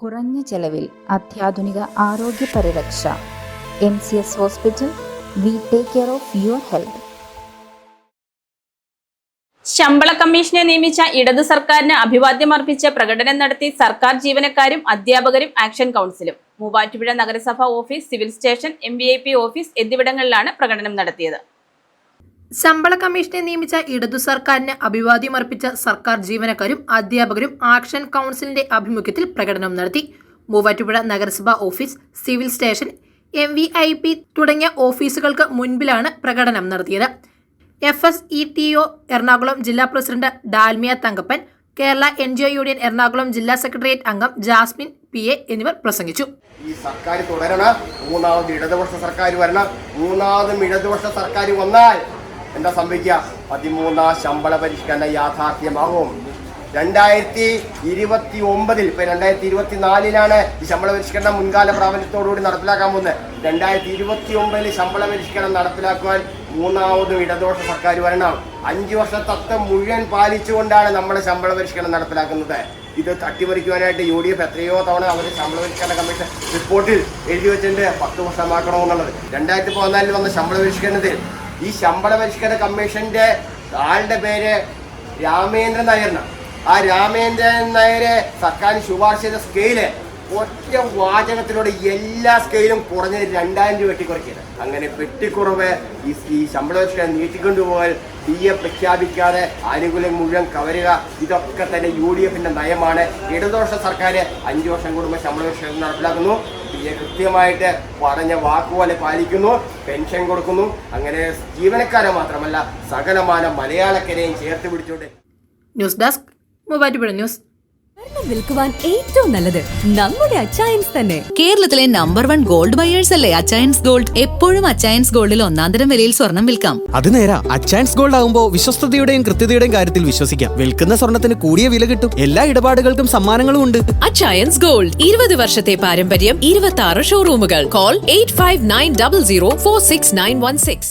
കുറഞ്ഞ ചെലവിൽ അത്യാധുനിക ആരോഗ്യ പരിരക്ഷ. MCS hospital. We take care of your health. ശമ്പള കമ്മീഷനെ നിയമിച്ച ഇടതു സർക്കാരിന് അഭിവാദ്യമർപ്പിച്ച് പ്രകടനം നടത്തി സർക്കാർ ജീവനക്കാരും അധ്യാപകരും ആക്ഷൻ കൗൺസിലും. മൂവാറ്റുപുഴ നഗരസഭ office, civil station, MVIP office എന്നിവിടങ്ങളിലാണ് പ്രകടനം നടത്തിയത്. ശമ്പള കമ്മീഷനെ നിയമിച്ച ഇടതു സർക്കാരിന് അഭിവാദ്യമർപ്പിച്ച സർക്കാർ ജീവനക്കാരും അധ്യാപകരും ആക്ഷൻ കൗൺസിലിന്റെ ആഭിമുഖ്യത്തിൽ പ്രകടനം നടത്തി. മൂവാറ്റുപുഴ നഗരസഭ ഓഫീസ്, സിവിൽ സ്റ്റേഷൻ, MVIP തുടങ്ങിയ ഓഫീസുകൾക്ക് മുൻപിലാണ് പ്രകടനം നടത്തിയത്. FSETO എറണാകുളം ജില്ലാ president Dalmia Thankappan, Kerala NGO union Ernakulam ജില്ലാ സെക്രട്ടേറിയറ്റ് അംഗം ജാസ്മിൻ PA എന്നിവർ പ്രസംഗിച്ചു. ഈ സർക്കാർ തുടരണം, മൂന്നാമത് ഇടതുപക്ഷ സർക്കാർ വരണം. മൂന്നാമതും ഇടതുപക്ഷ സർക്കാർ വന്നാൽ എന്താ സംഭവിക്കുക? 13ാം ശമ്പള പരിഷ്കരണ യാഥാർത്ഥ്യമാകും. 2029 ഇപ്പൊ 2024 ഈ ശമ്പള പരിഷ്കരണം മുൻകാല പ്രാബല്യത്തോടുകൂടി നടപ്പിലാക്കാൻ പോകുന്നത്. 2029 ശമ്പള പരിഷ്കരണം നടപ്പിലാക്കുവാൻ മൂന്നാമതും ഇടതുപക്ഷ സർക്കാർ വരണം. 5 വർഷ തത്വം മുഴുവൻ പാലിച്ചുകൊണ്ടാണ് നമ്മുടെ ശമ്പള പരിഷ്കരണം നടപ്പിലാക്കുന്നത്. ഇത് തട്ടിമറിക്കുവാനായിട്ട് UDF എത്രയോ തവണ അവരുടെ ശമ്പള പരിഷ്കരണ കമ്മീഷൻ റിപ്പോർട്ടിൽ എഴുതി വെച്ചിട്ടുണ്ട് 10 വർഷമാക്കണമെന്നുള്ളത്. 2014 വന്ന ശമ്പള പരിഷ്കരണത്തിൽ ഈ ശമ്പള പരിഷ്കരണ കമ്മീഷന്റെ ആളുടെ പേര് രാമേന്ദ്രൻ നായരാണ്. ആ രാമേന്ദ്രൻ നായരെ സർക്കാർ ശുപാർശ ചെയ്ത സ്കെയില് ഒറ്റ വാചകത്തിലൂടെ എല്ലാ സ്കെയിലും കുറഞ്ഞത് 2000 രൂപ വെട്ടിക്കുറയ്ക്കുന്നത്. അങ്ങനെ വെട്ടിക്കുറവ് ഈ ശമ്പള പരിഷ്കരണം നീട്ടിക്കൊണ്ടുപോകാൻ DA പ്രഖ്യാപിക്കാതെ ആനുകൂല്യം മുഴുവൻ കവരുക, ഇതൊക്കെ തന്നെ UDFന്റെ നയമാണ്. ഇടതുപക്ഷ സർക്കാർ 5 വർഷം കൂടുമ്പോൾ ശമ്പള പരിഷ്കരണം നടപ്പിലാക്കുന്നു. DA കൃത്യമായിട്ട് പറഞ്ഞ വാക്കുപോലെ പാലിക്കുന്നു, പെൻഷൻ കൊടുക്കുന്നു. അങ്ങനെ ജീവനക്കാരെ മാത്രമല്ല സകലമാന മലയാളക്കരെയും ചേർത്ത് പിടിച്ചുകൊണ്ട്. News desk, Muvattupuzha news. വിൽക്കുവാൻ ഏറ്റവും നല്ലത് നമ്മുടെ അച്ചയൻസ് തന്നെ. കേരളത്തിലെ നമ്പർ 1 ഗോൾഡ് ബയേഴ്സ് അല്ലേ അച്ചയൻസ് ഗോൾഡ്. എപ്പോഴും അച്ചയൻസ് ഗോൾഡിൽ 1-ാം തരം വിലയിൽ സ്വർണം വിൽക്കാം. അത് നേരാ. അച്ചയൻസ് ഗോൾഡ് ആകുമ്പോൾ വിശ്വസ്തയുടെയും കൃത്യതയുടെയും കാര്യത്തിൽ വിശ്വസിക്കാം. വിൽക്കുന്ന സ്വർണത്തിന് കൂടിയ വില കിട്ടും. എല്ലാ ഇടപാടുകൾക്കും സമ്മാനങ്ങളും ഉണ്ട്. അച്ചയൻസ് ഗോൾഡ്, 20 വർഷത്തെ പാരമ്പര്യം, 26 ഷോറൂമുകൾ. കോൾ 8590046916.